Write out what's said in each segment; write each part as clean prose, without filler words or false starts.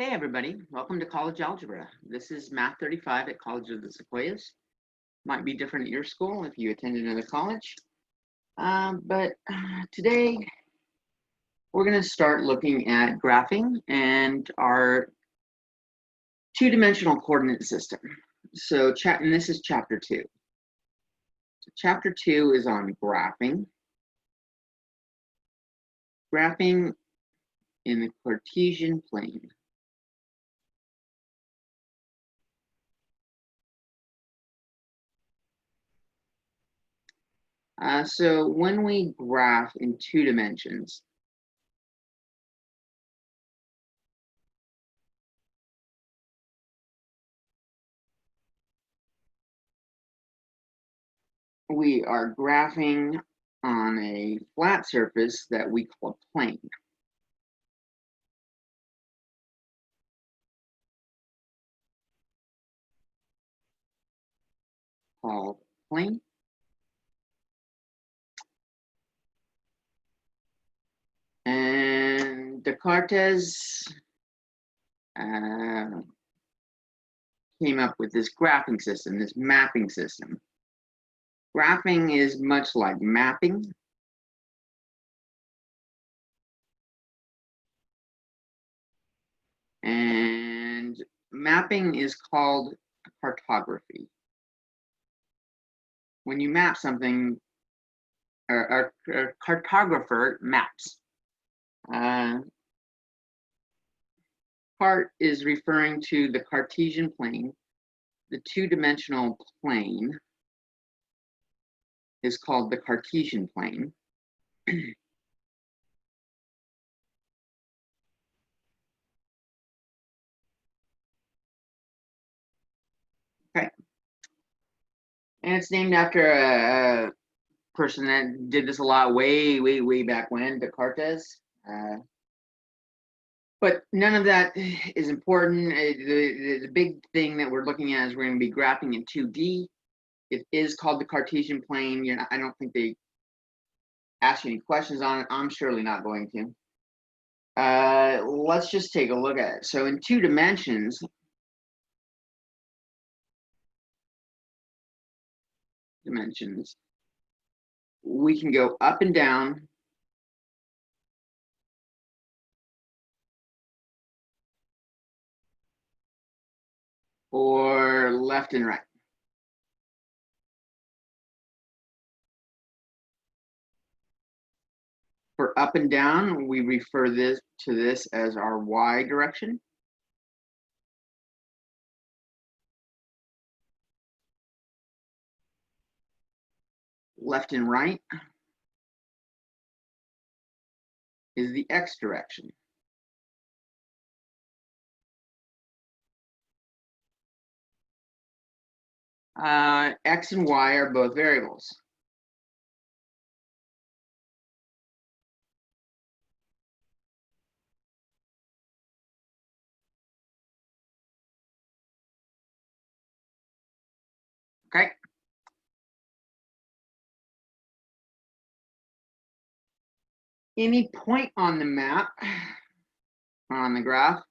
Hey everybody, welcome to College Algebra. This is Math 35 at College of the Sequoias. Might be different at your school if you attend another college. But today we're going to start looking at graphing and our two-dimensional coordinate system. So, and this is chapter 2. So chapter 2 is on graphing. Graphing in the Cartesian plane. So when we graph in 2 dimensions, we are graphing on a flat surface that we call a plane. Called plane. And Descartes came up with this graphing system, this mapping system. Graphing is much like mapping. And mapping is called cartography. When you map something, a cartographer maps. Cart is referring to the Cartesian plane. The two-dimensional plane is called the Cartesian plane. Okay. And it's named after a person that did this a lot way back when, Descartes. But none of that is important. The big thing that we're looking at is we're going to be graphing in 2D. It is called the Cartesian plane. I don't think they ask you any questions on it. I'm surely not going to. Let's just take a look at it. So in 2 dimensions, we can go up and down, or left and right. For up and down, we refer to this as our Y direction. Left and right is the X direction. X and Y are both variables. Okay. Any point on the map, on the graph,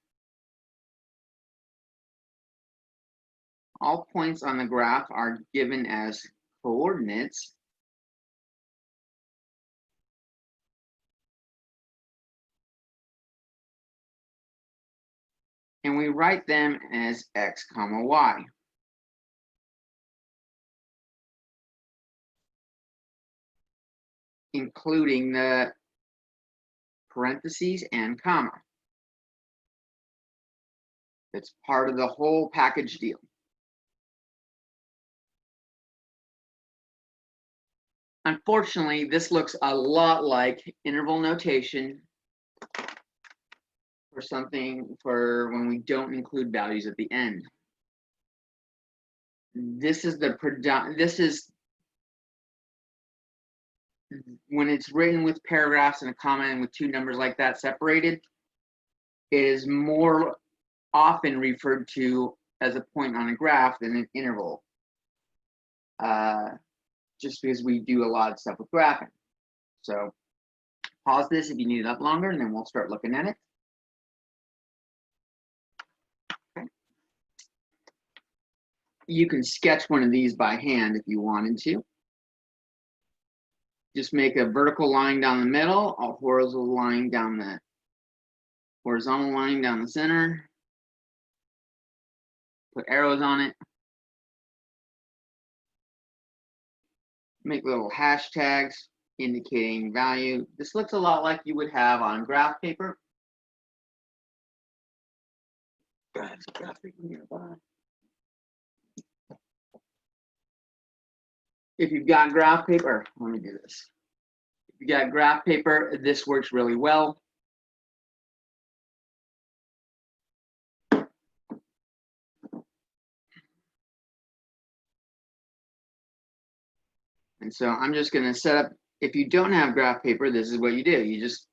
all points on the graph are given as coordinates. And we write them as X, Y. Including the parentheses and comma. It's part of the whole package deal. Unfortunately, this looks a lot like interval notation for when we don't include values at the end. This is when it's written with paragraphs and a comma and with 2 numbers like that separated, it is more often referred to as a point on a graph than an interval. Just because we do a lot of stuff with graphing. So pause this if you need it up longer, and then we'll start looking at it. You can sketch one of these by hand if you wanted to. Just make a vertical line down the middle, a horizontal line down the center. Put arrows on it. Make little hashtags indicating value. This looks a lot like you would have on graph paper. There's a graph paper nearby. If you've got graph paper, let me do this. If you got graph paper, this works really well. And so I'm just going to set up, if you don't have graph paper, this is what you do. You just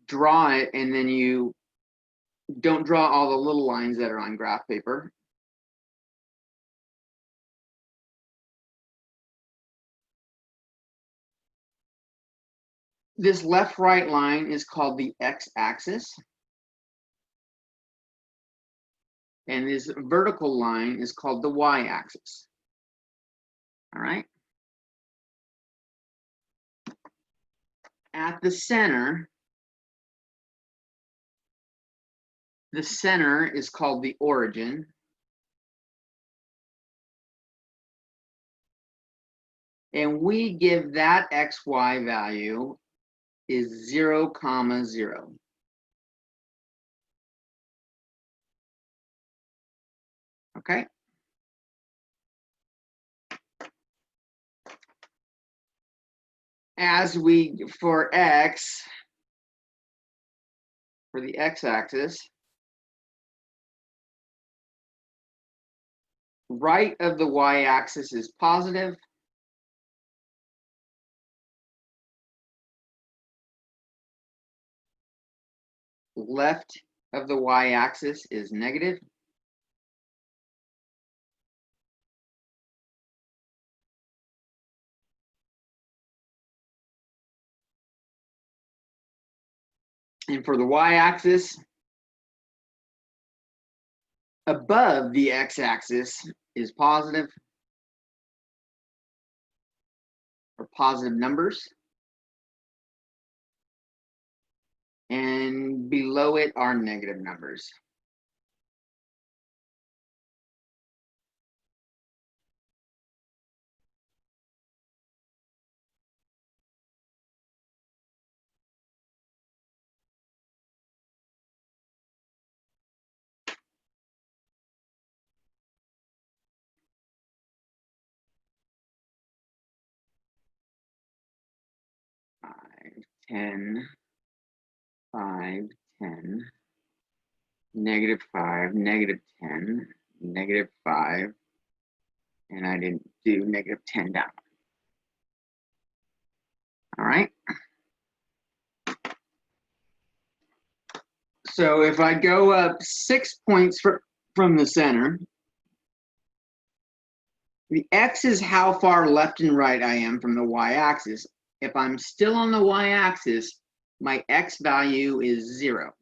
draw it, and then you don't draw all the little lines that are on graph paper. This left-right line is called the x-axis. And this vertical line is called the y-axis. All right. At the center is called the origin. And we give that xy value is 0, 0. Okay. As we, for x, for the x-axis, right of the y-axis is positive. Left of the y-axis is negative. And for the y-axis, above the x-axis is positive, or positive numbers. And below it are negative numbers. Five, 10, 5, 10, negative 5, negative 10, negative 5, and I didn't do negative 10 down. All right. So if I go up 6 points from the center, the x is how far left and right I am from the y-axis. If I'm still on the y-axis, my x value is 0.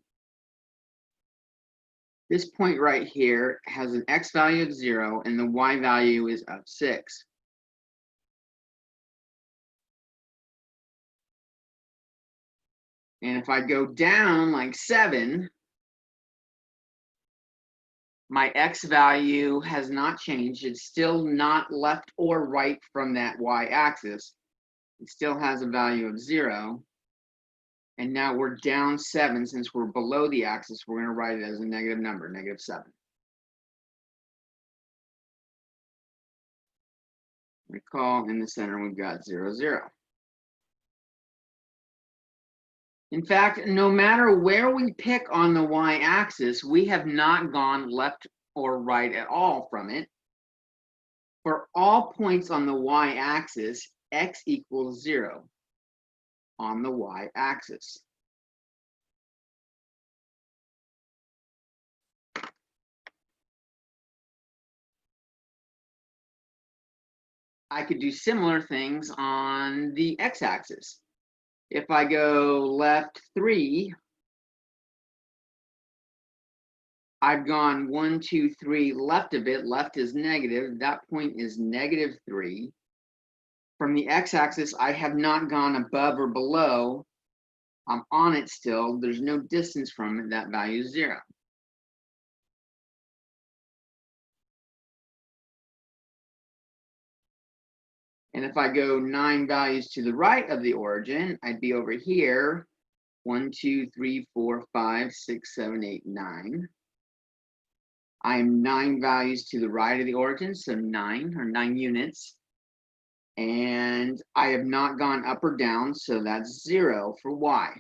This point right here has an x value of 0 and the y value is of 6. And if I go down like 7, my x value has not changed. It's still not left or right from that y-axis. It still has a value of 0. And now we're down 7. Since we're below the axis, we're going to write it as a negative number, negative 7. Recall in the center we've got 0, 0. In fact, no matter where we pick on the y-axis, we have not gone left or right at all from it. For all points on the y-axis, x equals 0 on the y-axis. I could do similar things on the x-axis. If I go left 3, I've gone 1, 2, 3 left of it. Left is negative. That point is -3. From the x-axis, I have not gone above or below. I'm on it still. There's no distance from it. That value is 0. And if I go 9 values to the right of the origin, I'd be over here. 1, 2, 3, 4, 5, 6, 7, 8, 9. I'm 9 values to the right of the origin, so 9 units. And I have not gone up or down, so that's 0 for y.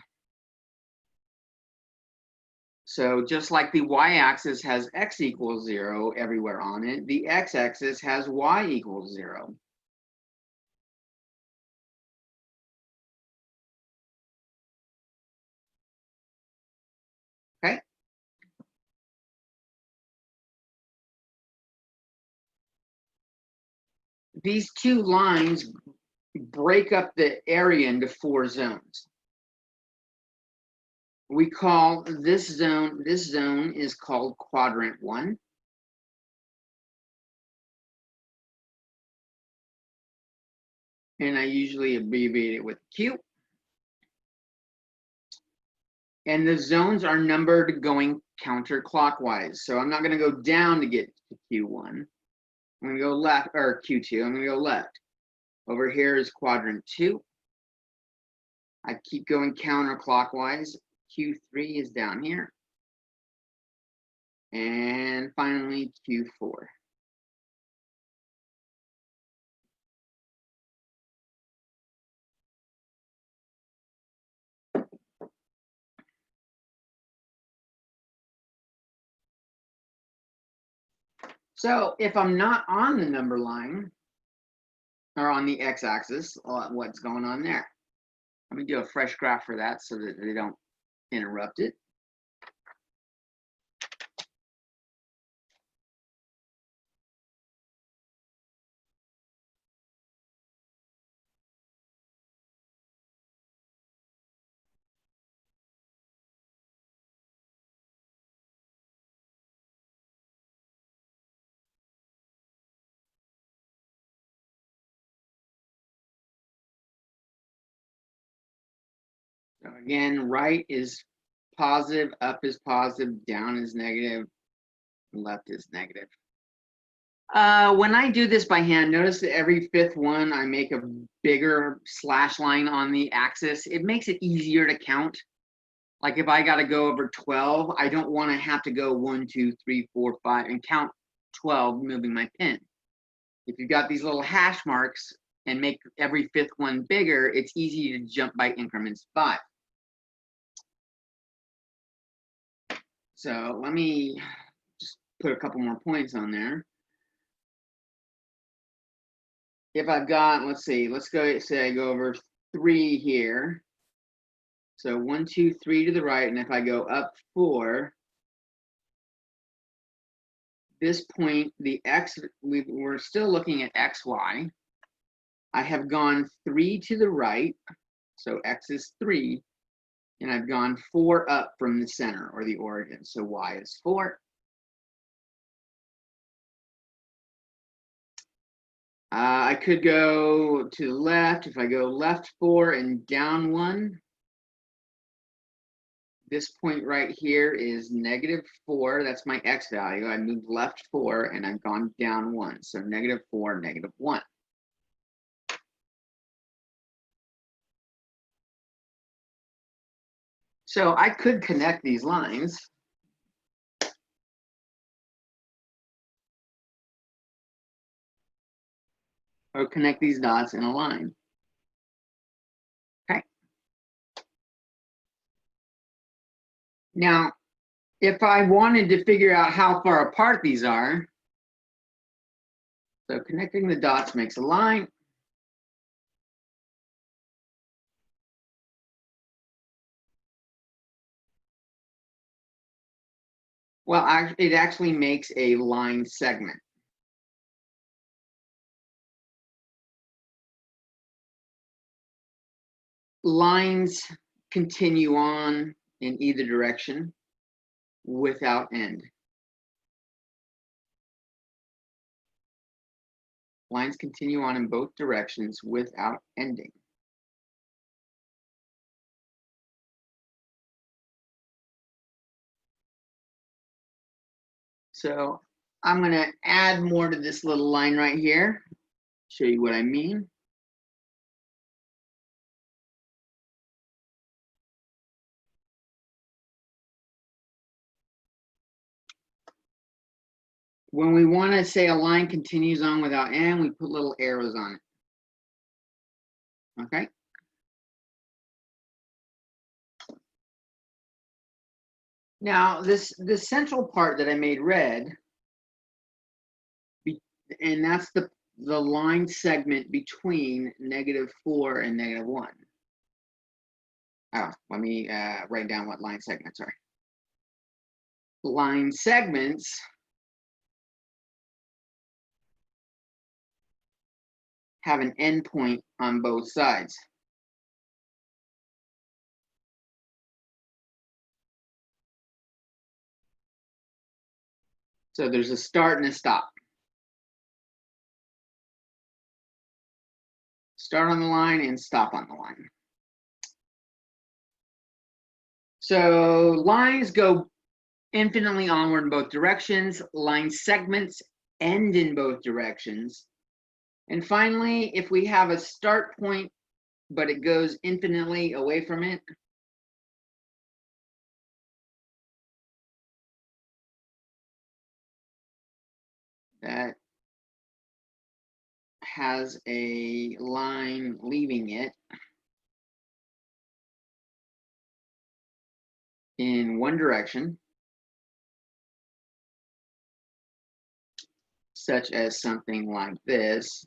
So just like the y-axis has x equals 0 everywhere on it, the x-axis has y equals 0. Okay. These two lines break up the area into 4 zones. We call this zone is called Quadrant One. And I usually abbreviate it with Q. And the zones are numbered going counterclockwise. So I'm not going to go down to get to Q1. I'm going to go left, or Q2. I'm going to go left. Over here is Quadrant 2. I keep going counterclockwise. Q3 is down here. And finally, Q4. So if I'm not on the number line, or on the x-axis, what's going on there? Let me do a fresh graph for that so that they don't interrupt it. So again, right is positive, up is positive, down is negative, left is negative. When I do this by hand, notice that every 5th one, I make a bigger slash line on the axis. It makes it easier to count. Like if I got to go over 12, I don't want to have to go 1, 2, 3, 4, 5 and count 12 moving my pen. If you've got these little hash marks and make every 5th one bigger, it's easy to jump by increments 5. So let me just put a couple more points on there. If I've got, let's go, say I go over 3 here. So 1, 2, 3 to the right, and if I go up 4, this point, the x, we're still looking at xy. I have gone 3 to the right, so x is 3, and I've gone 4 up from the center or the origin, so y is 4. I could go to the left. If I go left 4 and down 1, this point right here is -4. That's my x value. I moved left 4 and I've gone down 1. So -4, -1. So I could connect these lines. Or connect these dots in a line. Okay. Now, if I wanted to figure out how far apart these are, so connecting the dots makes a line. Well, it actually makes a line segment. Lines continue on in either direction without end. Lines continue on in both directions without ending. So I'm going to add more to this little line right here, show you what I mean. When we want to say a line continues on without end, we put little arrows on it. Okay. Now this central part that I made red, and that's the line segment between -4 and -1. Oh, let me write down what line segments are. Line segments have an endpoint on both sides. So there's a start and a stop. Start on the line and stop on the line. So lines go infinitely onward in both directions. Line segments end in both directions. And finally, if we have a start point, but it goes infinitely away from it, that has a line leaving it in one direction, such as something like this.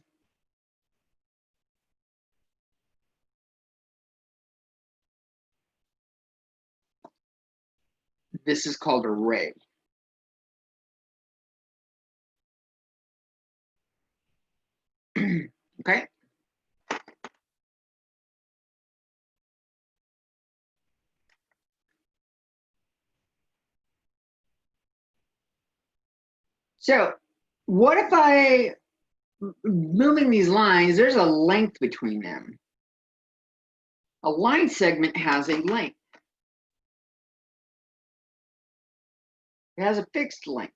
This is called a ray. Okay. So what if I, moving these lines, there's a length between them. A line segment has a length. It has a fixed length.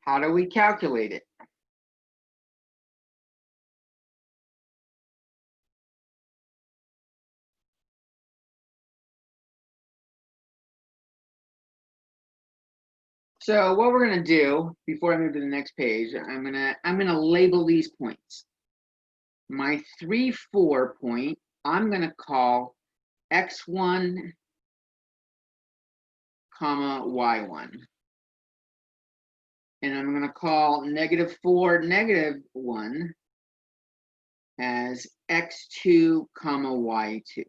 How do we calculate it? So what we're going to do before I move to the next page, I'm going to label these points. My 3, 4 point, I'm going to call x1, comma y1. And I'm going to call -4, -1 as x2, comma y2.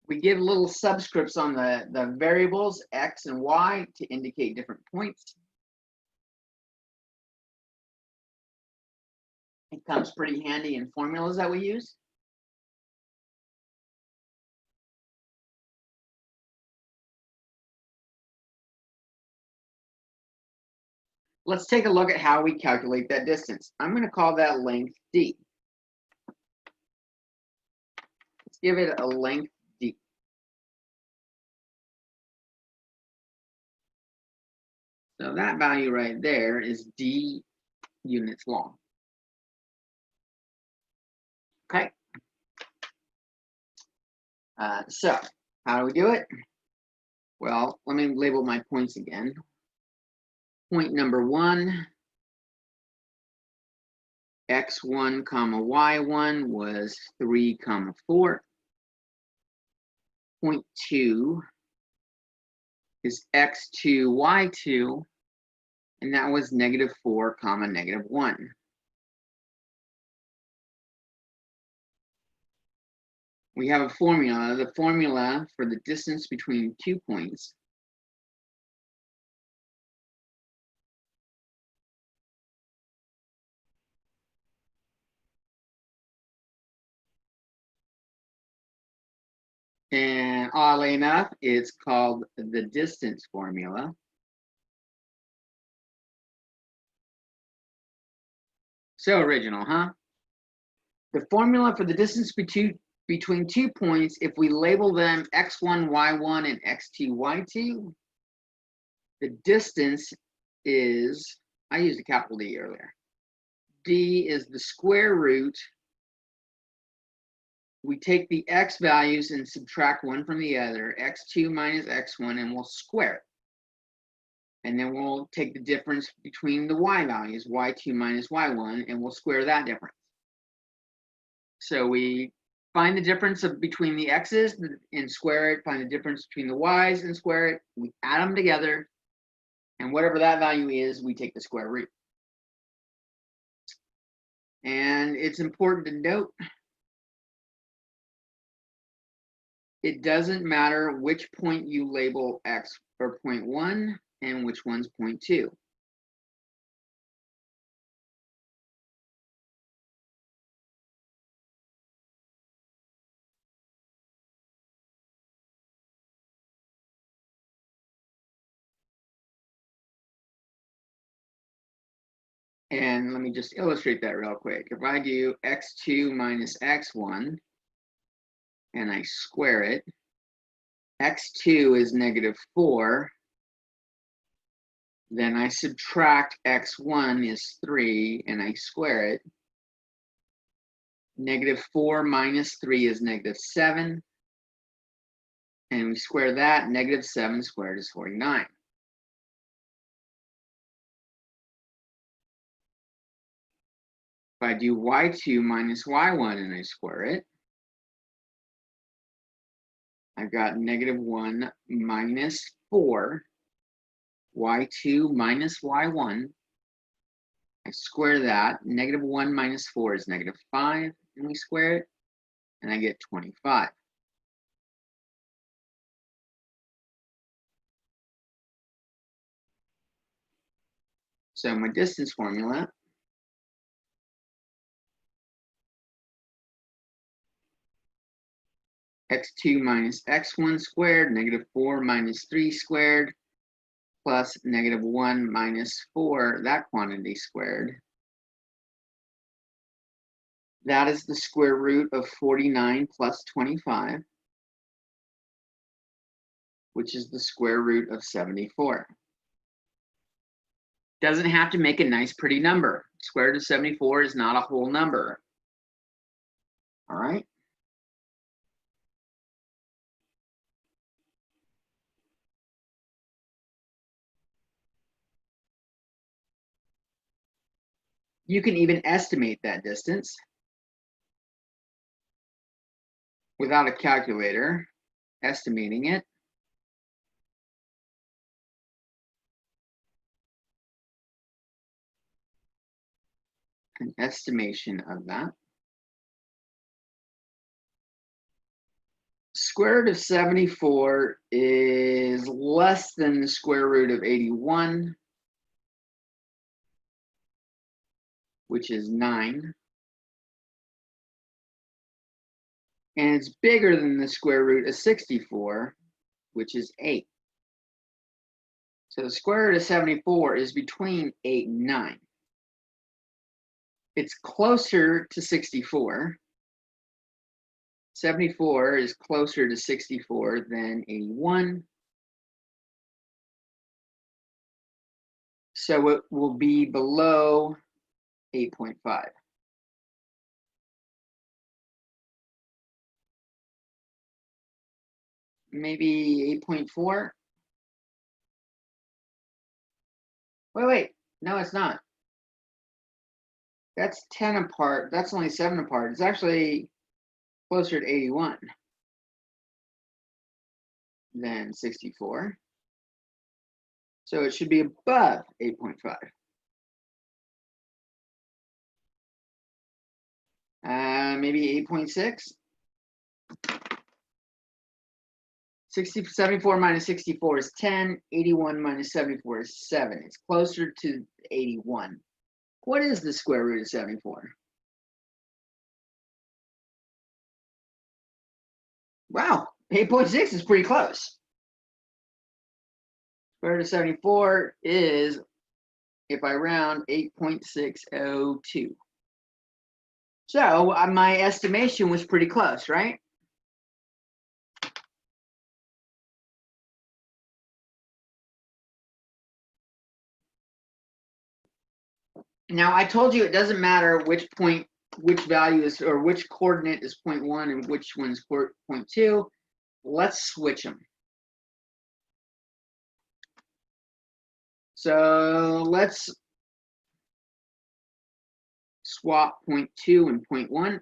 We give little subscripts on the variables x and y to indicate different points. It comes pretty handy in formulas that we use. Let's take a look at how we calculate that distance. I'm going to call that length d. Let's give it a length d. So that value right there is d units long. Okay. So how do we do it? Well, let me label my points again. Point number 1, x1, comma y1 was 3, comma 4. Point 2 is x2, y2, and that was -4, comma -1. We have a formula. The formula for the distance between 2 points And oddly enough, it's called the distance formula. So original, huh? The formula for the distance between 2 points, if we label them x1, y1, and x2, y2, the distance is, I used a capital D earlier. D is the square root. We take the x values and subtract one from the other, x2 minus x1, and we'll square it. And then we'll take the difference between the y values, y2 minus y1, and we'll square that difference. So we find the difference between the x's and square it, find the difference between the y's and square it, we add them together, and whatever that value is, we take the square root. And it's important to note, it doesn't matter which point you label x or point 1 and which one's point 2. And let me just illustrate that real quick. If I do x2 minus x1 and I square it, x2 is -4. Then I subtract x1 is 3 and I square it. -4 minus 3 is -7. And we square that, -7 squared is 49. If I do y2 minus y1 and I square it, I've got -1 minus 4, y2 minus y1. I square that, -1 minus 4 is -5, and we square it, and I get 25. So my distance formula x2 minus x1 squared, -4 minus 3 squared, plus -1 minus 4, that quantity squared. That is the square root of 49 plus 25, which is the square root of 74. Doesn't have to make a nice, pretty number. Square root of 74 is not a whole number. All right? You can even estimate that distance without a calculator, estimating it. An estimation of that. Square root of 74 is less than the square root of 81, which is 9. And it's bigger than the square root of 64, which is 8. So the square root of 74 is between 8 and 9. It's closer to 64. 74 is closer to 64 than 81. So it will be below 8.5. Maybe 8.4. Wait. No, it's not. That's 10 apart. That's only 7 apart. It's actually closer to 81 than 64. So it should be above 8.5. Maybe 8.6. 74 minus 64 is 10. 81 minus 74 is 7. It's closer to 81. What is the square root of 74? Wow, 8.6 is pretty close. Square root of 74 is, if I round, 8.602. So my estimation was pretty close, right? Now I told you it doesn't matter which point, which value is, or which coordinate is 0.1 and which one's 0.2. Let's switch them. So let's swap 0.2 and 0.1.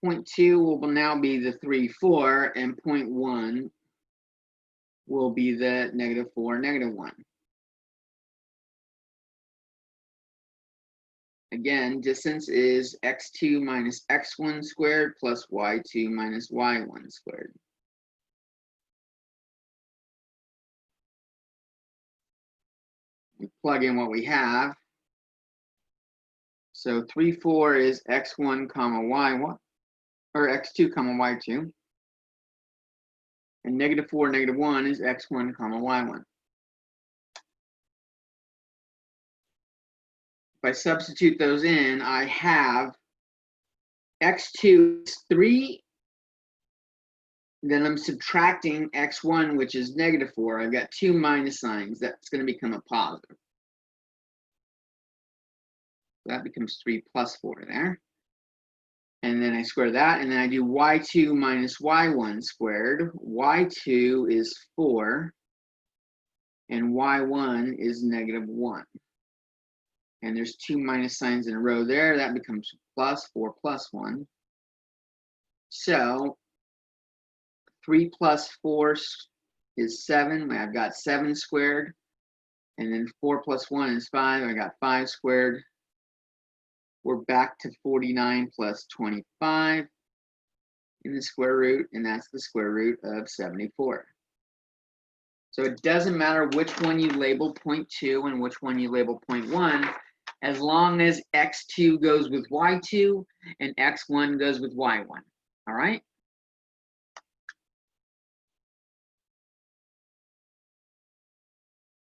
0.2 will now be the 3, 4, and 0.1 will be the -4, -1. Again, distance is x2 minus x1 squared plus y2 minus y1 squared. We plug in what we have. So 3, 4 is x1 comma y1, or x2 comma y2. And -4, -1 is x1 comma y1. If I substitute those in, I have x2 is 3. Then I'm subtracting x1, which is -4. I've got 2 minus signs. That's going to become a positive. So that becomes 3 plus 4 there. And then I square that, and then I do y2 minus y1 squared. Y2 is 4, and y1 is -1. And there's 2 minus signs in a row there. That becomes plus 4 plus 1. So 3 plus 4 is 7. I've got 7 squared. And then 4 plus 1 is 5. I got 5 squared. We're back to 49 plus 25 in the square root, and that's the square root of 74. So it doesn't matter which one you label 0.2 and which one you label 0.1, as long as x2 goes with y2 and x1 goes with y1. All right?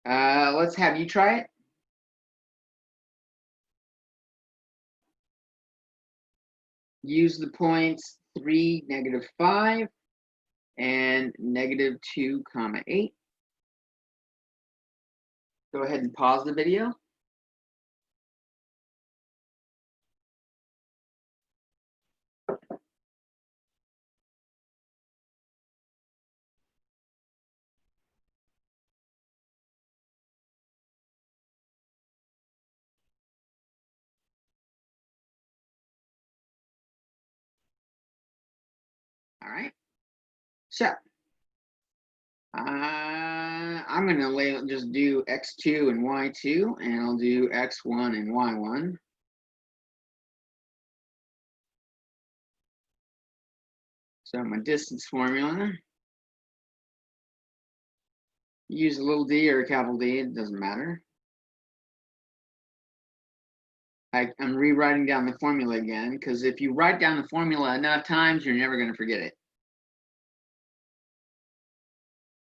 Let's have you try it. Use the points 3, -5, and -2, 8. Go ahead and pause the video. All right. So I'm going to just do x2 and y2, and I'll do x1 and y1. So my distance formula, use a little d or a capital D, it doesn't matter. I'm rewriting down the formula again, because if you write down the formula enough times, you're never going to forget it.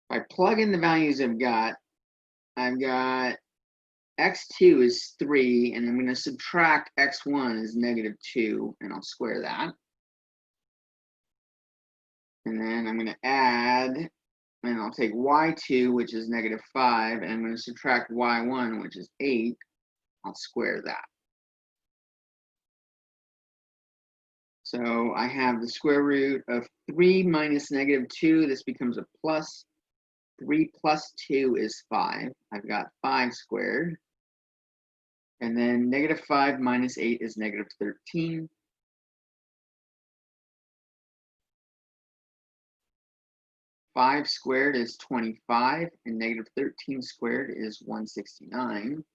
If I plug in the values I've got x2 is 3, and I'm going to subtract x1 is -2, and I'll square that. And then I'm going to add, and I'll take y2, which is -5, and I'm going to subtract y1, which is 8. I'll square that. So I have the square root of 3 minus -2. This becomes a plus. 3 plus 2 is 5. I've got 5 squared. And then -5 minus 8 is -13. 5 squared is 25, and -13 squared is 169.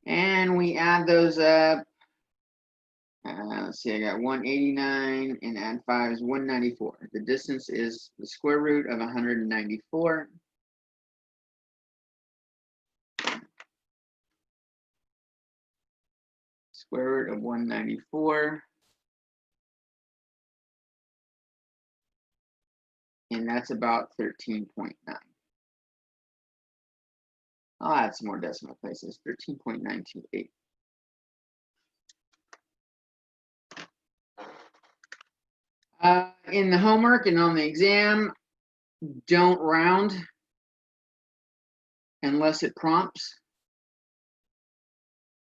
And we add those up. Let's see, I got 189, and add 5 is 194. The distance is the square root of 194. Square root of 194. And that's about 13.9. I'll add some more decimal places, 13.928. In the homework and on the exam, don't round unless it prompts,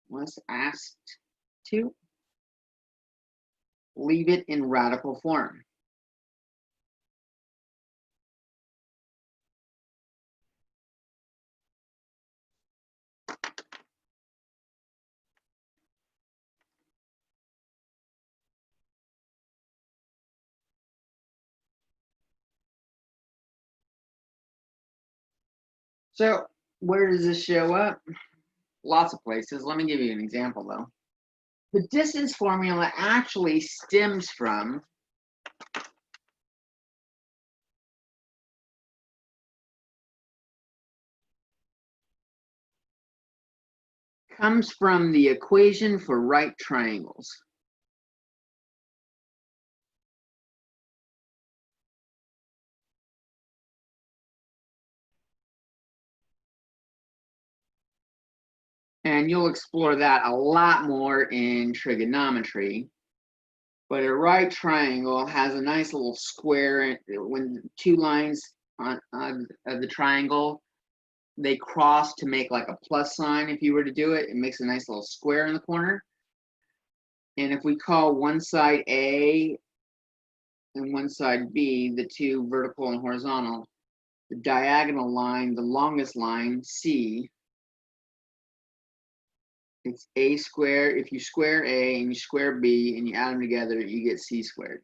unless asked to. Leave it in radical form. So where does this show up? Lots of places. Let me give you an example though. The distance formula actually stems from the equation for right triangles. And you'll explore that a lot more in trigonometry. But a right triangle has a nice little square. When two lines of the triangle, they cross to make like a plus sign. If you were to do it, it makes a nice little square in the corner. And if we call one side A and one side B, the two vertical and horizontal, the diagonal line, the longest line, C, it's A squared. If you square A and you square B and you add them together, you get C squared.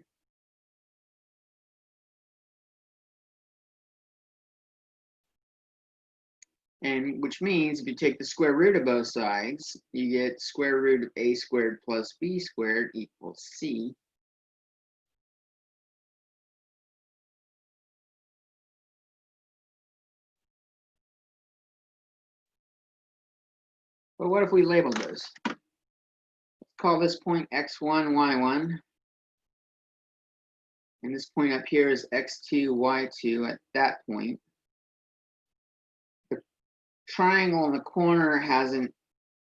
And which means if you take the square root of both sides, you get square root of A squared plus B squared equals C. But what if we label this? Let's call this point x1, y1. And this point up here is x2, y2 at that point. The triangle in the corner has an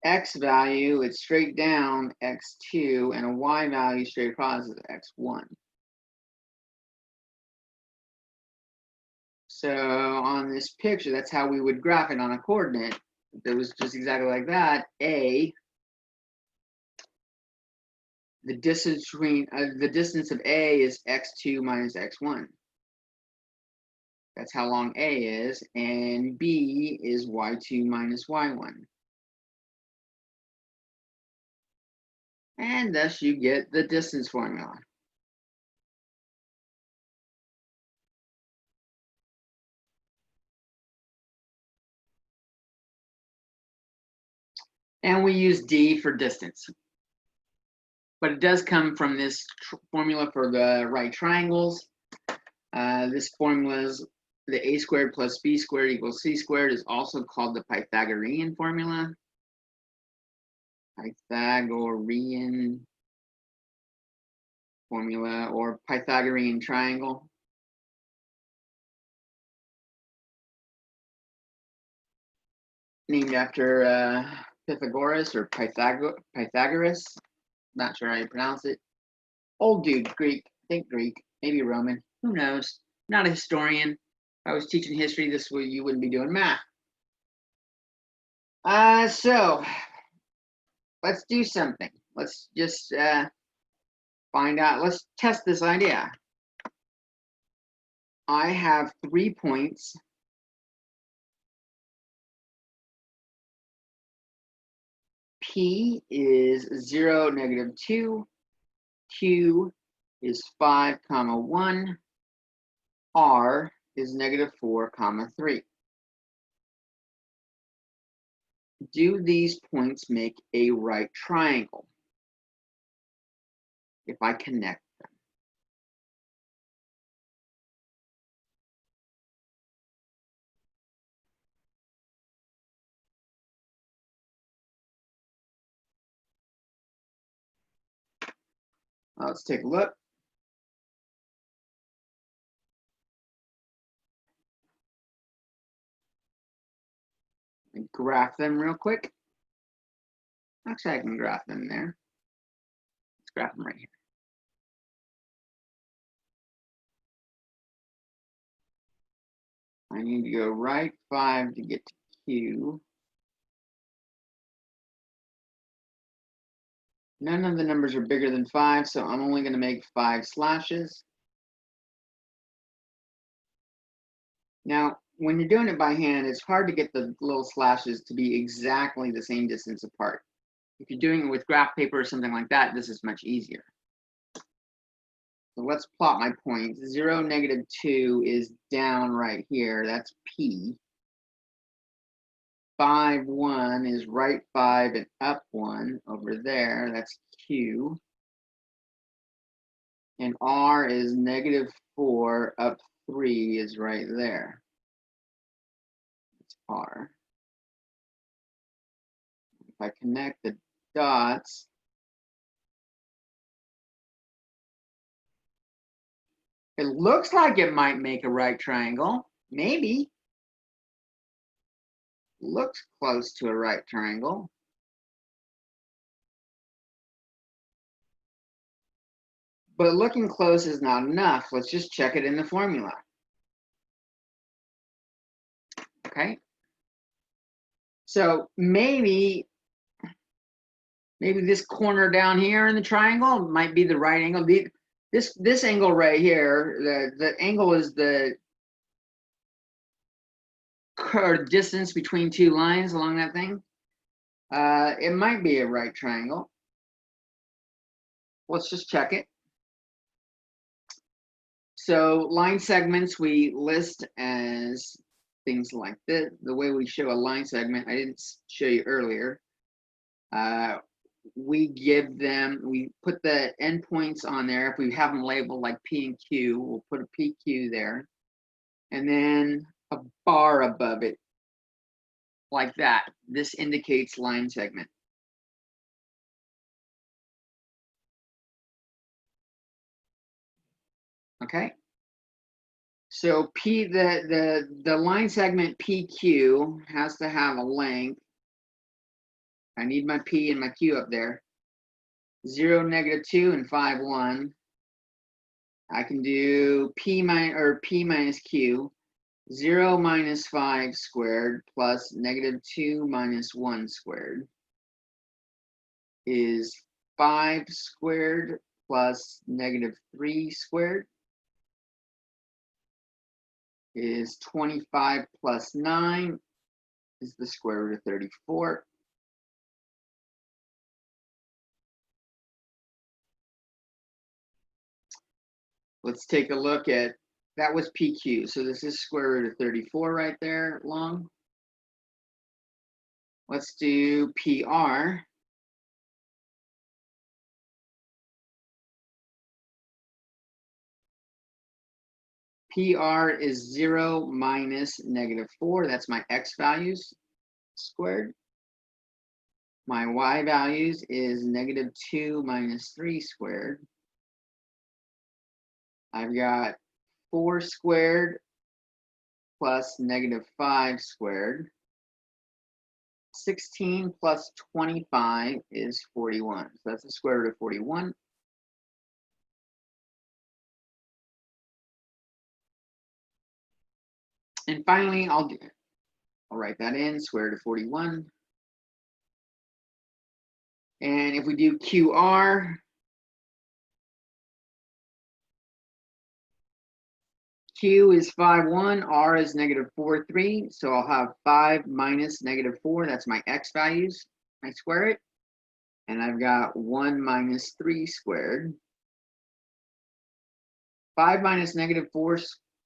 x value, it's straight down, x2, and a y value straight across is x1. So on this picture, that's how we would graph it on a coordinate. That was just exactly like that. A, the distance between the distance of A is x2 minus x1. That's how long A is, and B is y2 minus y1. And thus you get the distance formula. And we use D for distance. But it does come from this formula for the right triangles. This formula is the A squared plus B squared equals C squared is also called the Pythagorean formula. Pythagorean formula or Pythagorean triangle. Named after Pythagoras or Pythagoras. Not sure how you pronounce it. Old dude, Greek, think Greek, maybe Roman, who knows? Not a historian. If I was teaching history, this way you wouldn't be doing math. So let's do something. Let's just find out. Let's test this idea. I have 3 points. P is 0, -2. Q is 5, 1. R is -4, 3. Do these points make a right triangle if I connect them? Let's take a look. And graph them real quick. Actually, I can graph them there. Let's graph them right here. I need to go right 5 to get to Q. None of the numbers are bigger than 5, so I'm only going to make 5 slashes. Now, when you're doing it by hand, it's hard to get the little slashes to be exactly the same distance apart. If you're doing it with graph paper or something like that, this is much easier. So let's plot my points. 0, -2 is down right here. That's P. 5, 1 is right 5 and up 1 over there. That's Q. And R is -4 up 3 is right there. That's R. If I connect the dots, it looks like it might make a right triangle. Maybe. Looks close to a right triangle. But looking close is not enough. Let's just check it in the formula. Okay. So maybe this corner down here in the triangle might be the right angle. This angle right here, the angle is the distance between two lines along that thing. It might be a right triangle. Let's just check it. So line segments we list as things like this. The way we show a line segment, I didn't show you earlier. We put the endpoints on there. If we have them labeled like P and Q, we'll put a PQ there. And then a bar above it, like that. This indicates line segment. Okay. So the line segment PQ has to have a length. I need my P and my Q up there. 0, -2, and 5, 1. I can do P minus Q. 0 minus 5 squared plus -2 minus 1 squared is 5 squared plus -3 squared is 25 plus 9 is the square root of 34. Let's take a look at, that was PQ. So this is square root of 34 right there long. Let's do PR. PR is 0 minus -4. That's my X values squared. My Y values is -2 minus 3 squared. I've got 4 squared plus -5 squared. 16 plus 25 is 41. So that's the square root of 41. And finally, I'll write that in, square root of 41. And if we do QR, Q is 5, 1, R is -4, 3. So I'll have 5 minus -4. That's my X values. I square it. And I've got 1 minus 3 squared. 5 minus -4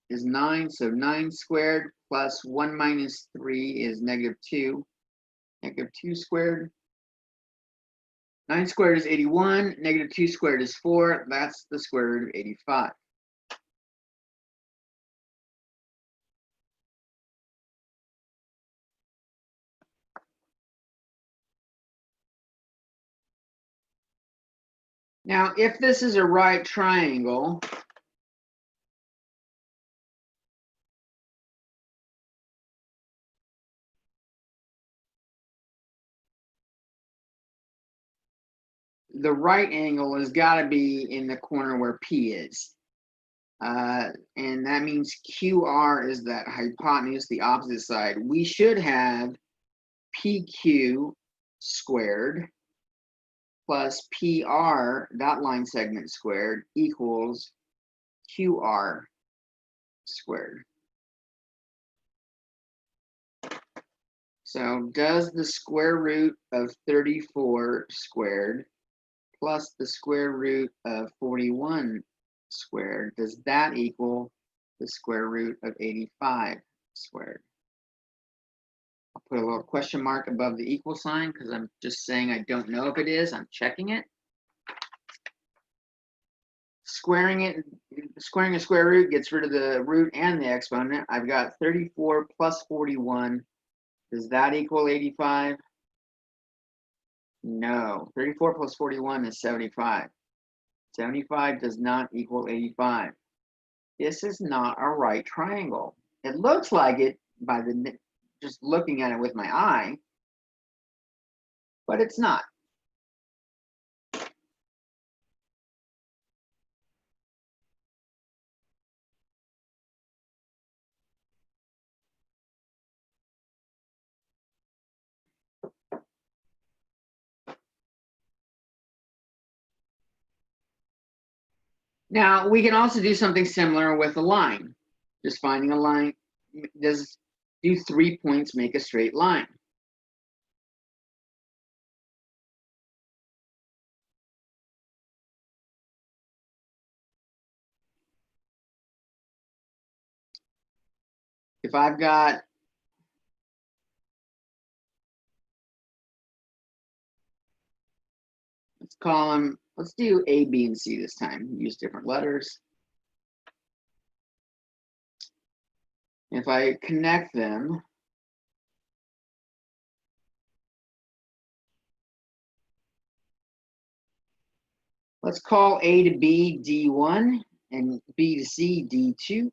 is 9. So 9 squared plus 1 minus 3 is -2. -2 squared. 9 squared is 81. -2 squared is 4. That's the square root of 85. Now, if this is a right triangle, the right angle has got to be in the corner where P is. And that means QR is that hypotenuse, the opposite side. We should have PQ squared plus PR, that line segment squared, equals QR squared. So does the square root of 34 squared plus the square root of 41 squared, does that equal the square root of 85 squared? I'll put a little question mark above the equal sign because I'm just saying I don't know if it is. I'm checking it. Squaring a square root gets rid of the root and the exponent. I've got 34 plus 41. Does that equal 85? No. 34 plus 41 is 75. 75 does not equal 85. This is not a right triangle. It looks like it by just looking at it with my eye, but it's not. Now, we can also do something similar with a line. Just finding a line. Do 3 points make a straight line? If I've got let's do A, B, and C this time. Use different letters. If I connect them, let's call A to B D1 and B to C D2.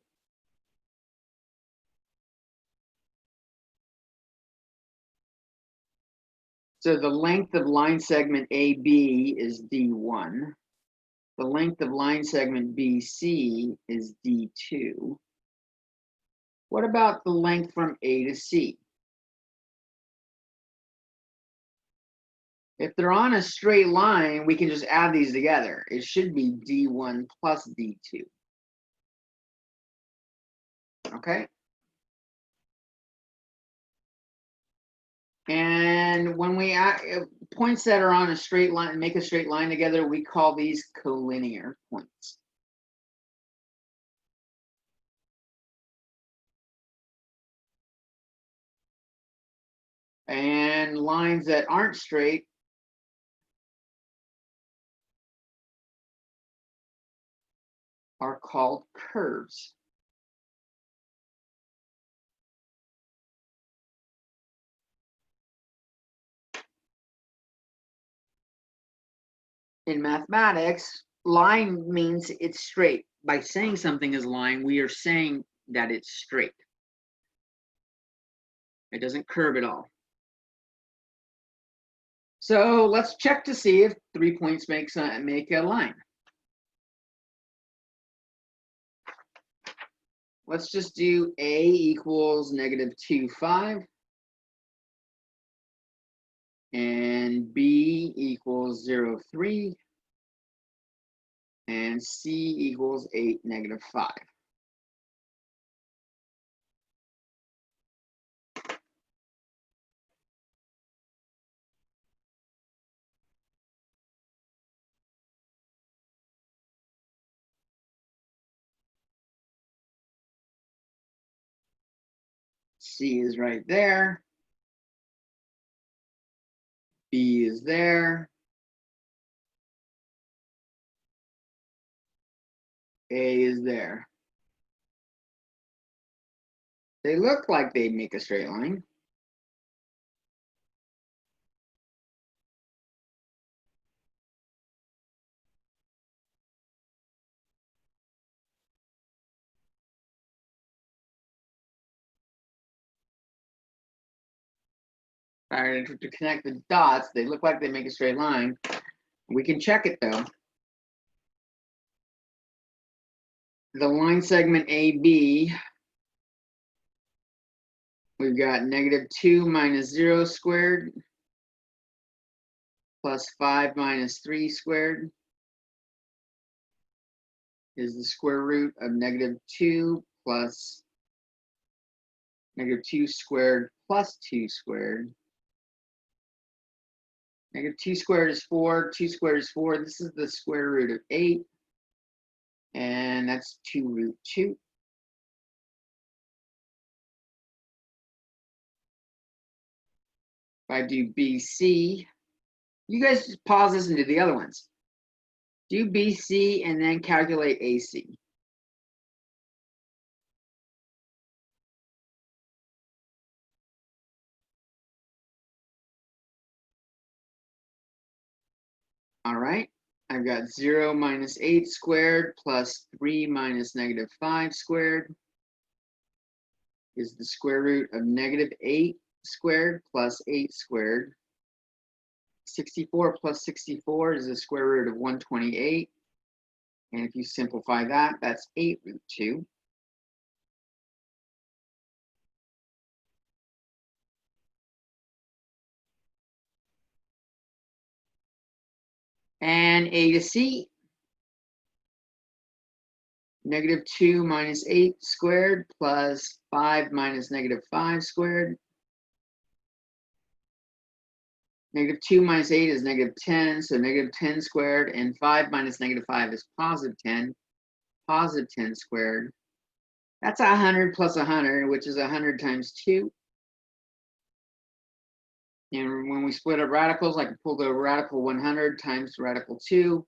So the length of line segment AB is D1. The length of line segment BC is D2. What about the length from A to C? If they're on a straight line, we can just add these together. It should be D1 plus D2. Okay? And when we add points that are on a straight line, make a straight line together, we call these collinear points. And lines that aren't straight are called curves. In mathematics, line means it's straight. By saying something is line, we are saying that it's straight. It doesn't curve at all. So let's check to see if 3 points make a line. Let's just do A equals -2, 5. And B equals 0, 3. And C equals 8, -5. C is right there. B is there. A is there. They look like they make a straight line. All right, to connect the dots, they look like they make a straight line. We can check it though. The line segment AB, we've got -2 minus 0 squared plus 5 minus 3 squared is the square root of -2 plus -2 squared plus 2 squared. -2 squared is 4, 2 squared is 4. This is the square root of 8, and that's 2 root 2. If I do BC, you guys just pause this and do the other ones. Do BC and then calculate AC. All right, I've got 0 minus 8 squared plus 3 minus -5 squared is the square root of -8 squared plus 8 squared. 64 plus 64 is the square root of 128. And if you simplify that, that's 8 root 2. And A to C, -2 minus 8 squared plus 5 minus -5 squared. -2 minus 8 is -10, so -10 squared, and 5 minus -5 is +10. +10 squared. That's 100 plus 100, which is 100 times 2. And when we split up radicals, I can pull the radical 100 times radical 2.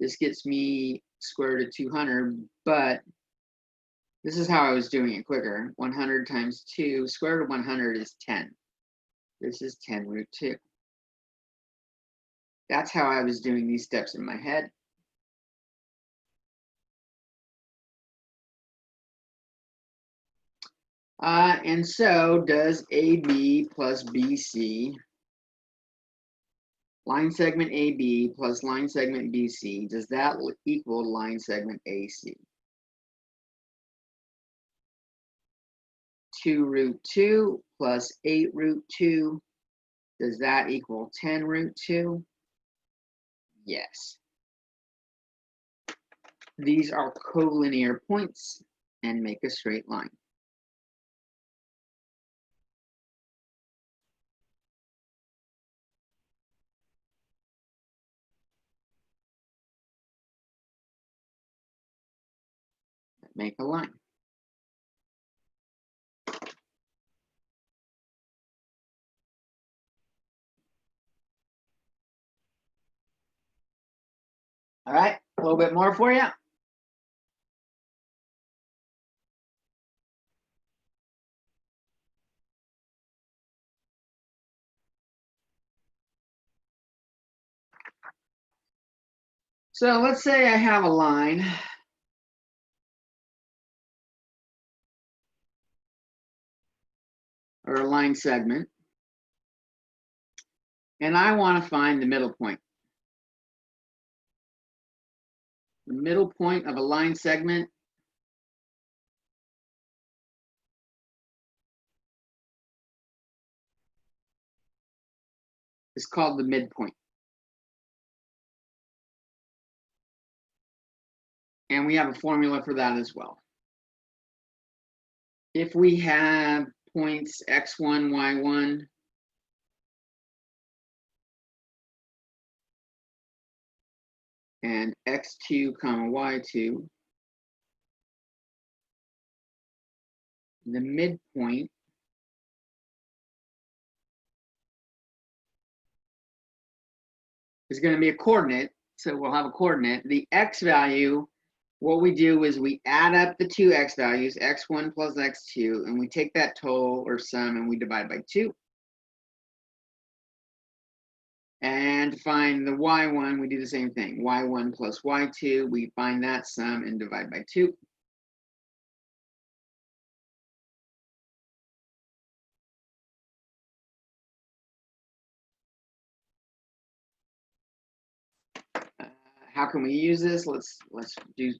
This gets me square root of 200, but this is how I was doing it quicker. 100 times 2, square root of 100 is 10. This is 10 root 2. That's how I was doing these steps in my head. And so does AB plus BC. Line segment AB plus line segment BC, does that equal line segment AC? 2 root 2 plus 8 root 2, does that equal 10 root 2? Yes. These are collinear points and make a straight line. Make a line. All right, a little bit more for you. So let's say I have a line or a line segment, and I want to find the middle point. The middle point of a line segment is called the midpoint. And we have a formula for that as well. If we have points x1, y1, and x2, y2, the midpoint is going to be a coordinate. So we'll have a coordinate. The x value, what we do is we add up the two x values, x1 plus x2, and we take that total or sum and we divide by 2. And to find the y1, we do the same thing. Y1 plus y2, we find that sum and divide by 2. how can we use this? Let's do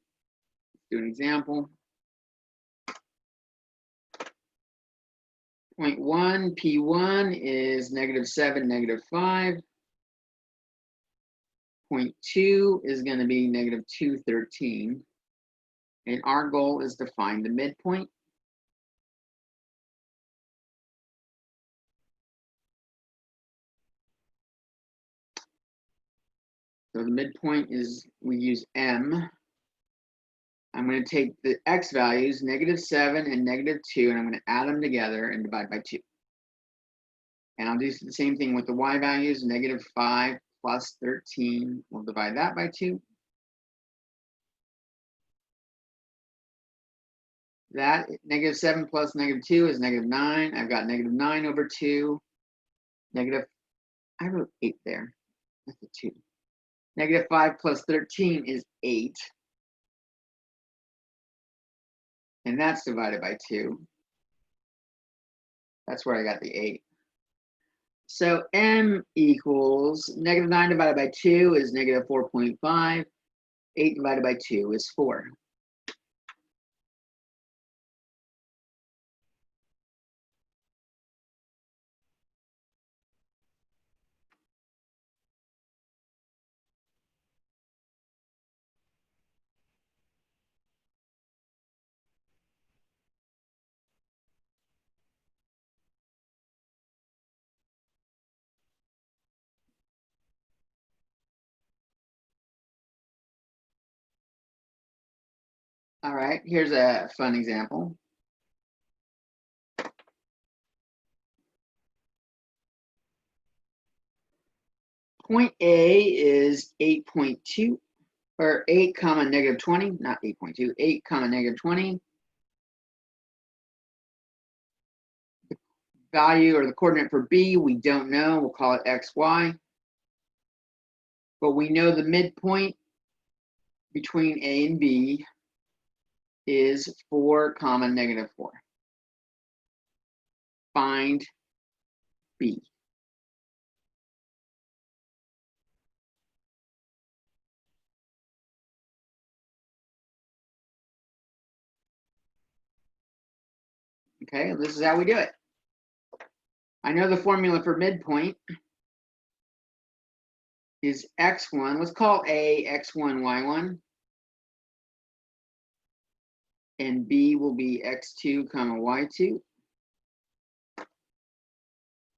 an example. Point 1, P1 is -7, -5. Point 2 is going to be -2, 13. And our goal is to find the midpoint. So the midpoint is, we use M. I'm going to take the x values, -7 and -2, and I'm going to add them together and divide by 2. And I'll do the same thing with the y values, -5 plus 13. We'll divide that by 2. That -7 plus -2 is -9. I've got -9 over 2. I wrote 8 there. That's a 2. -5 plus 13 is 8. And that's divided by 2. That's where I got the 8. So M equals -9 divided by 2 is -4.5. 8 divided by 2 is 4. All right, here's a fun example. Point A is 8.2, or 8 comma -20, not 8.2, 8 comma -20. The value or the coordinate for B, we don't know. We'll call it XY. But we know the midpoint between A and B is 4 comma -4. Find B. Okay, this is how we do it. I know the formula for midpoint is x1. Let's call A x1, y1. And B will be x2, comma y2.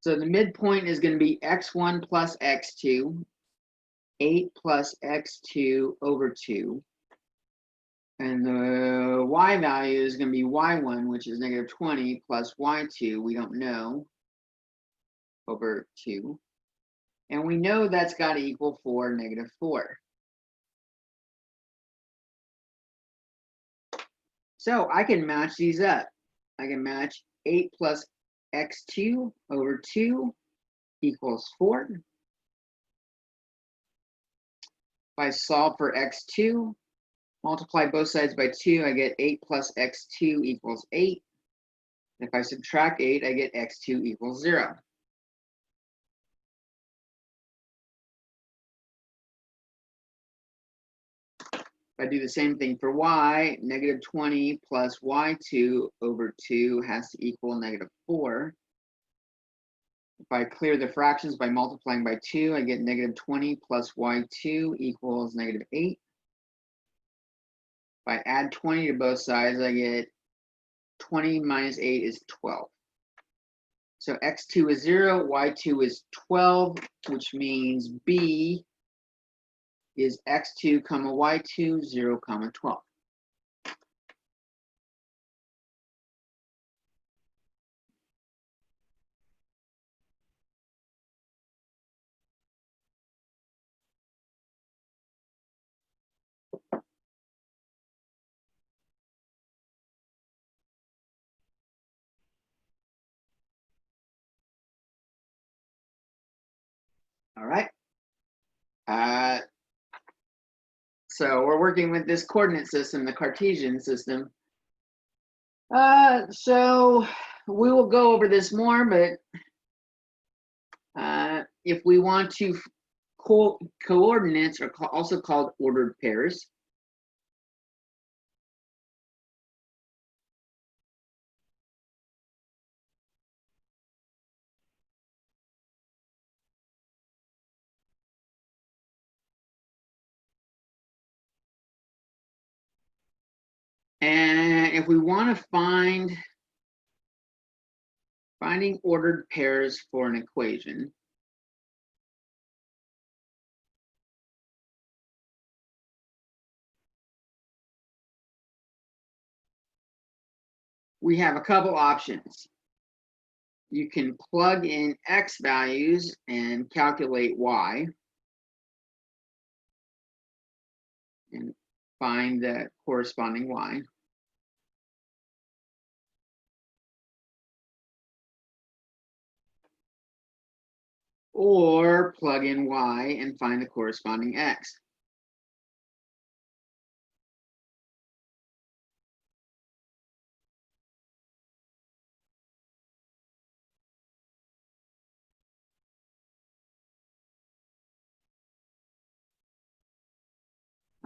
So the midpoint is going to be x1 plus x2, 8 plus x2 over 2. And the y value is going to be y1, which is -20, plus y2, we don't know, over 2. And we know that's got to equal 4, -4. So I can match these up. I can match 8 plus x2 over 2 equals 4. If I solve for x2, multiply both sides by 2, I get 8 plus x2 equals 8. If I subtract 8, I get x2 equals 0. If I do the same thing for y, -20 plus y2 over 2 has to equal -4. If I clear the fractions by multiplying by 2, I get -20 plus y2 equals -8. If I add 20 to both sides, I get 20 minus 8 is 12. So x2 is 0, y2 is 12, which means B is x2, comma y2, 0, comma 12. All right. So we're working with this coordinate system, the Cartesian system. So we will go over this more, but if we want to coordinates are also called ordered pairs. And if we want to finding ordered pairs for an equation, we have a couple options. You can plug in x values and calculate y and find the corresponding y. Or plug in y and find the corresponding x.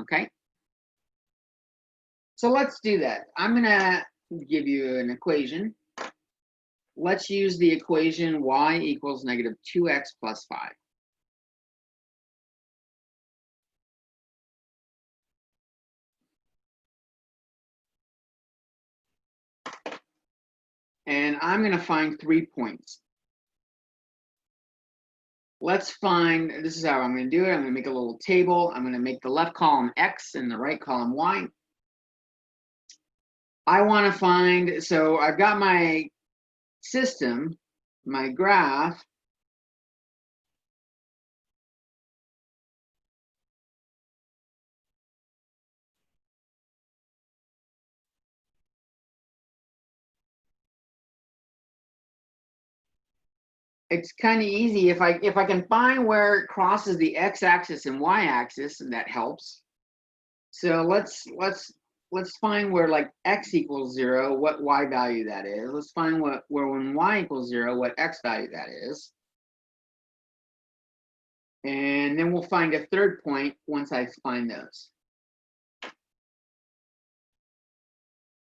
Okay? So let's do that. I'm going to give you an equation. Let's use the equation y equals negative 2x plus 5. And I'm going to find 3 points. Let's find, this is how I'm going to do it. I'm going to make a little table. I'm going to make the left column x and the right column y. I want to find, so I've got my system, my graph. It's kind of easy if I can find where it crosses the x-axis and y-axis, that helps. So let's find where like x equals 0, what y value that is. Let's find where when y equals 0, what x value that is. And then we'll find a third point once I find those.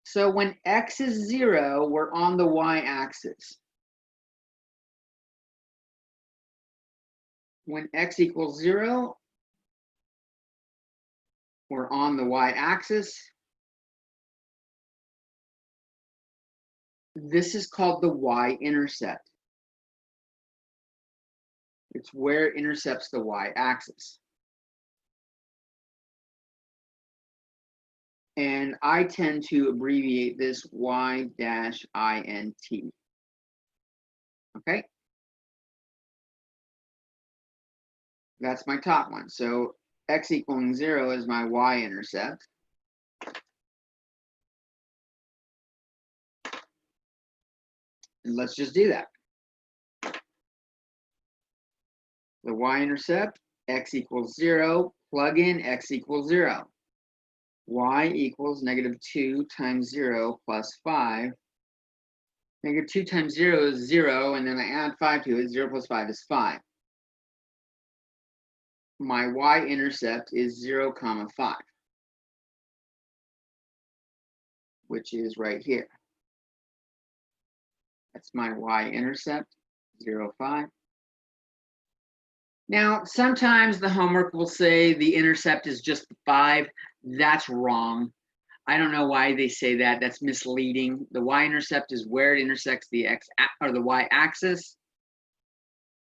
So when x is 0, we're on the y-axis. When x equals 0, we're on the y-axis. This is called the y-intercept. It's where it intercepts the y-axis. And I tend to abbreviate this y-int. Okay? That's my top one. So x equaling 0 is my y-intercept. And let's just do that. The y-intercept, x equals 0, plug in x equals 0. Y equals negative 2 times 0 plus 5. Negative 2 times 0 is 0, and then I add 5 to it. 0 plus 5 is 5. My y-intercept is 0, 5, which is right here. That's my y-intercept, 0, 5. Now, sometimes the homework will say the intercept is just 5. That's wrong. I don't know why they say that. That's misleading. The y-intercept is where it intersects the x or the y-axis,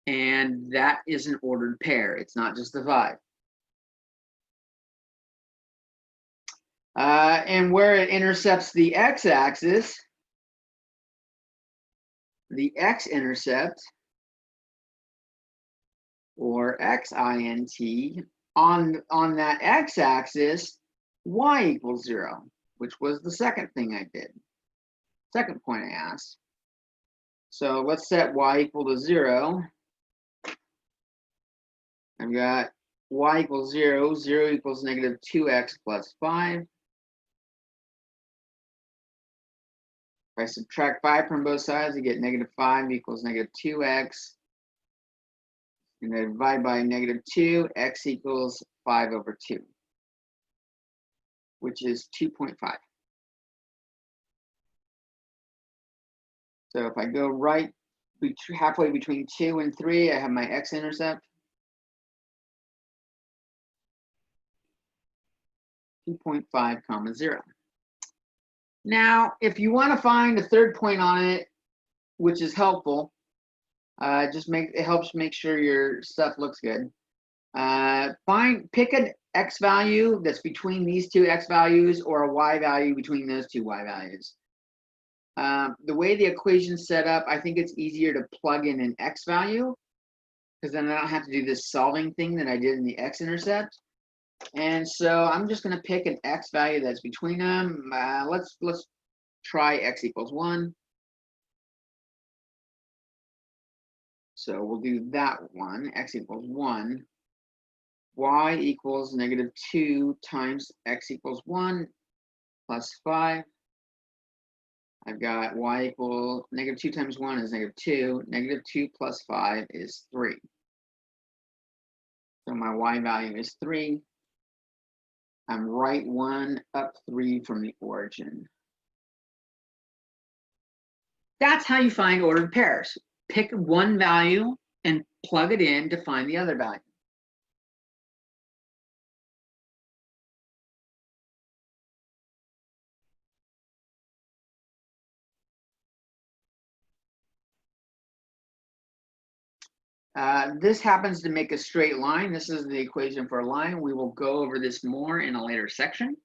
and that is an ordered pair. It's not just the 5. And where it intercepts the x-axis, the x-intercept, or x-int, on that x-axis, y equals 0, which was the second thing I did. Second point I asked. So let's set y equal to 0. I've got y equals 0, 0 equals negative 2x plus 5. If I subtract 5 from both sides, I get negative 5 equals negative 2x. And then divide by -2, x equals 5/2, which is 2.5. So if I go right halfway between 2 and 3, I have my x-intercept. 2.5, 0. Now, if you want to find a third point on it, which is helpful, it helps make sure your stuff looks good. Pick an x value that's between these two x values, or a y value between those two y values. The way the equation's set up, I think it's easier to plug in an x value, because then I don't have to do this solving thing that I did in the x-intercept. And so I'm just going to pick an x value that's between them. Let's try x equals 1. So we'll do that one, x equals 1. Y equals -2 times x equals 1 plus 5. I've got y equals -2 times 1 is -2. -2 plus 5 is 3. So my y value is 3. I'm right 1 up 3 from the origin. That's how you find ordered pairs. Pick one value and plug it in to find the other value. This happens to make a straight line. This is the equation for a line. We will go over this more in a later section.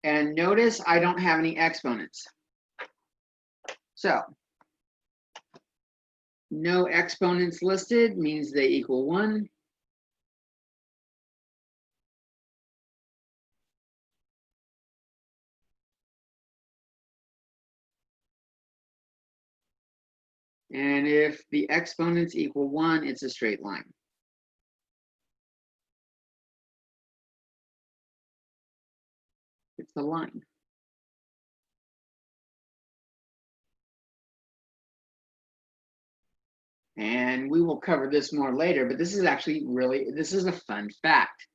And notice I don't have any exponents. So no exponents listed means they equal 1. And if the exponents equal 1, it's a straight line. It's a line. And we will cover this more later, but this is actually this is a fun fact.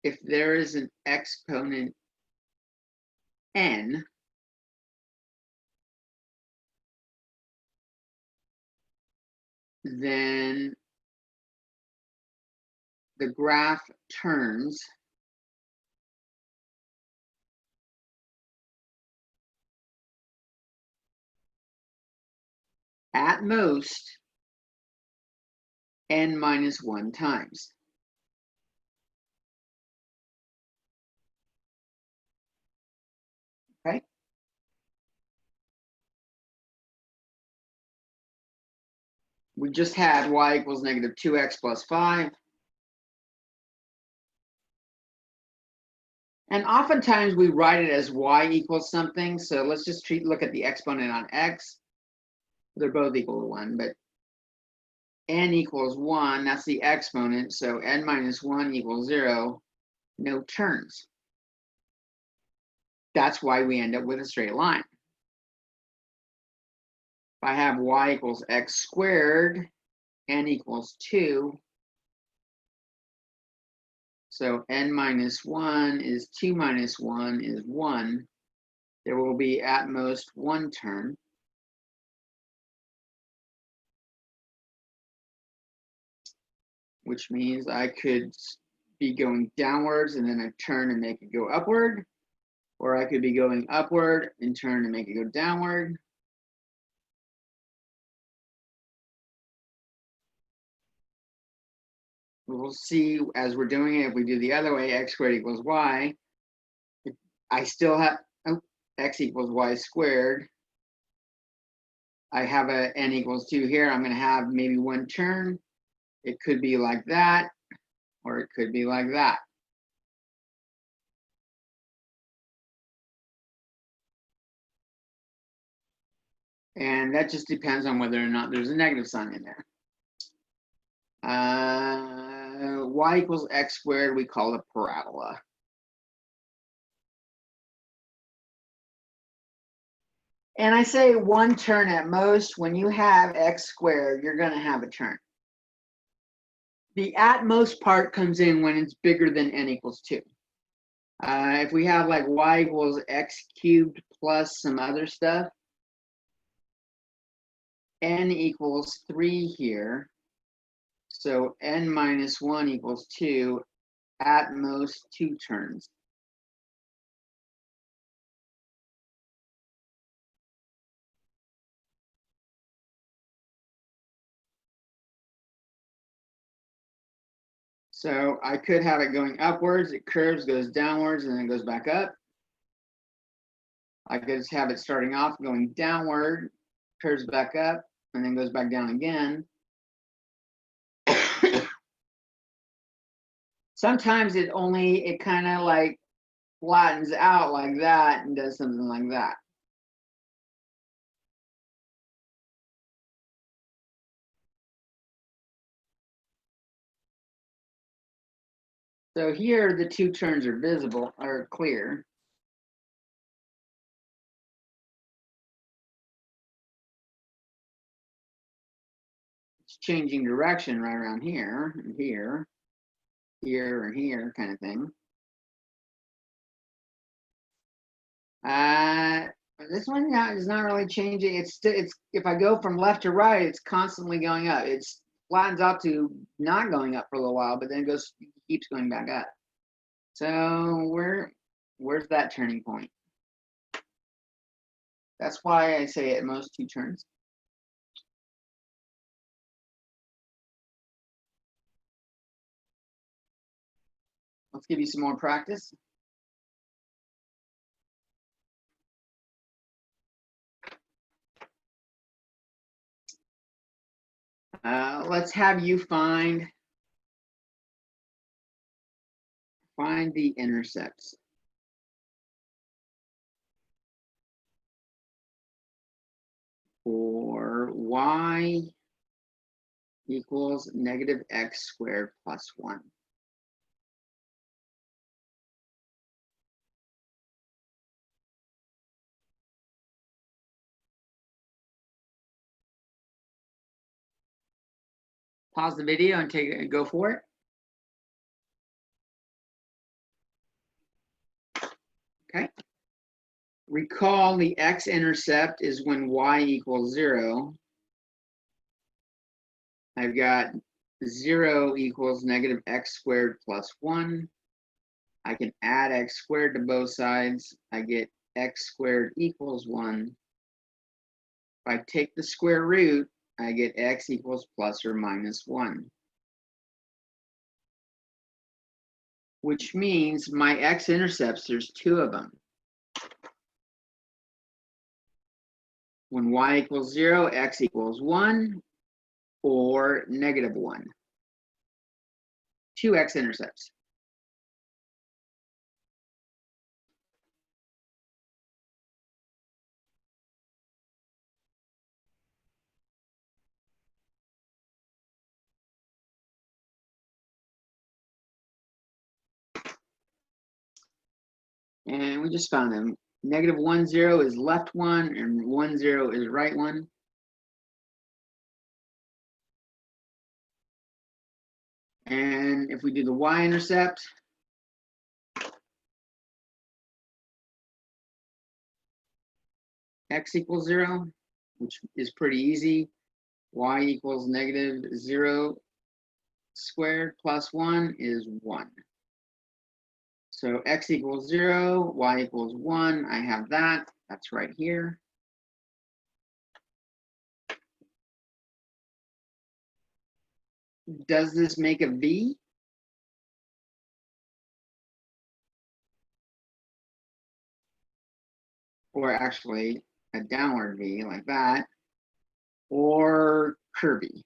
If there is an exponent n, then the graph turns at most n minus 1 times. Okay? We just had y equals -2x plus 5. And oftentimes we write it as y equals something. So let's just look at the exponent on x. They're both equal to 1, but n equals 1, that's the exponent. So n minus 1 equals 0, no terms. That's why we end up with a straight line. If I have y equals x squared, n equals 2. So n minus 1 is 2 minus 1 is 1. There will be at most 1 term. Which means I could be going downwards and then I turn and make it go upward. Or I could be going upward and turn and make it go downward. We'll see as we're doing it, if we do the other way, x squared equals y. I still have x equals y squared. I have a n equals 2 here. I'm going to have maybe 1 turn. It could be like that, or it could be like that. And that just depends on whether or not there's a negative sign in there. y equals x squared, we call it parabola. And I say one turn at most. When you have x squared, you're going to have a turn. The at most part comes in when it's bigger than n equals 2. If we have like y equals x cubed plus some other stuff, n equals 3 here. So n minus 1 equals 2, at most 2 turns. So I could have it going upwards, it curves, goes downwards, and then goes back up. I could just have it starting off going downward, curves back up, and then goes back down again. Sometimes it kind of like flattens out like that and does something like that. So here the 2 turns are visible, are clear. It's changing direction right around here, and here, here, and here kind of thing. This one is not really changing. It's if I go from left to right, it's constantly going up. It flattens out to not going up for a little while, but then it keeps going back up. So where's that turning point? That's why I say at most 2 turns. Let's give you some more practice. Let's have you find the intercepts. For y equals negative x squared plus 1. Pause the video and go for it. Okay. Recall the x-intercept is when y equals 0. I've got 0 equals negative x squared plus 1. I can add x squared to both sides. I get x squared equals 1. If I take the square root, I get x equals plus or minus 1. Which means my x-intercepts, there's 2 of them. When y equals 0, x equals 1, or negative 1. 2 x-intercepts. And we just found them. Negative 1, 0 is left 1, and 1, 0 is right 1. And if we do the y-intercept, x equals 0, which is pretty easy. Y equals negative 0 squared plus 1 is 1. So x equals 0, y equals 1. I have that. That's right here. Does this make a v? Or actually a downward v like that? Or curvy?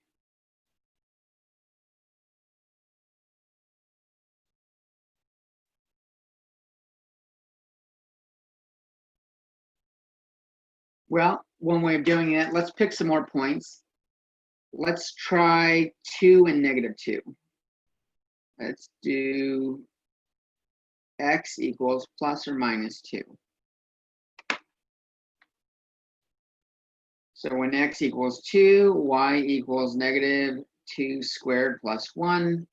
Well, one way of doing it, let's pick some more points. Let's try 2 and negative 2. Let's do x equals plus or minus 2. So when x equals 2, y equals negative 2 squared plus 1.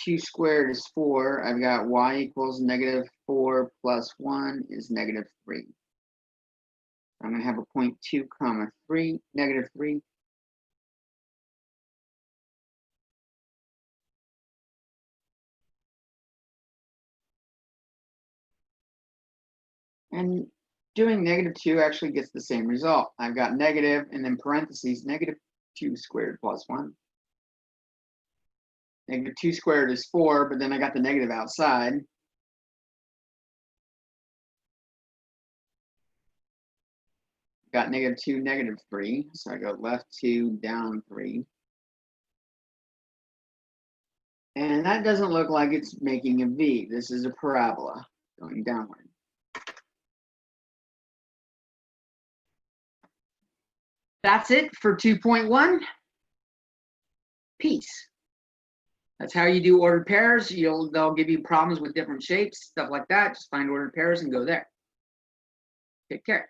2 squared is 4. I've got y equals negative 4 plus 1 is negative 3. I'm going to have a point 2 comma 3, negative 3. And doing negative 2 actually gets the same result. I've got negative and then parentheses, negative 2 squared plus 1. Negative 2 squared is 4, but then I got the negative outside. Got negative 2, negative 3. So I go left 2, down 3. And that doesn't look like it's making a V. This is a parabola going downward. That's it for 2.1. Peace. That's how you do ordered pairs. They'll give you problems with different shapes, stuff like that. Just find ordered pairs and go there. Take care.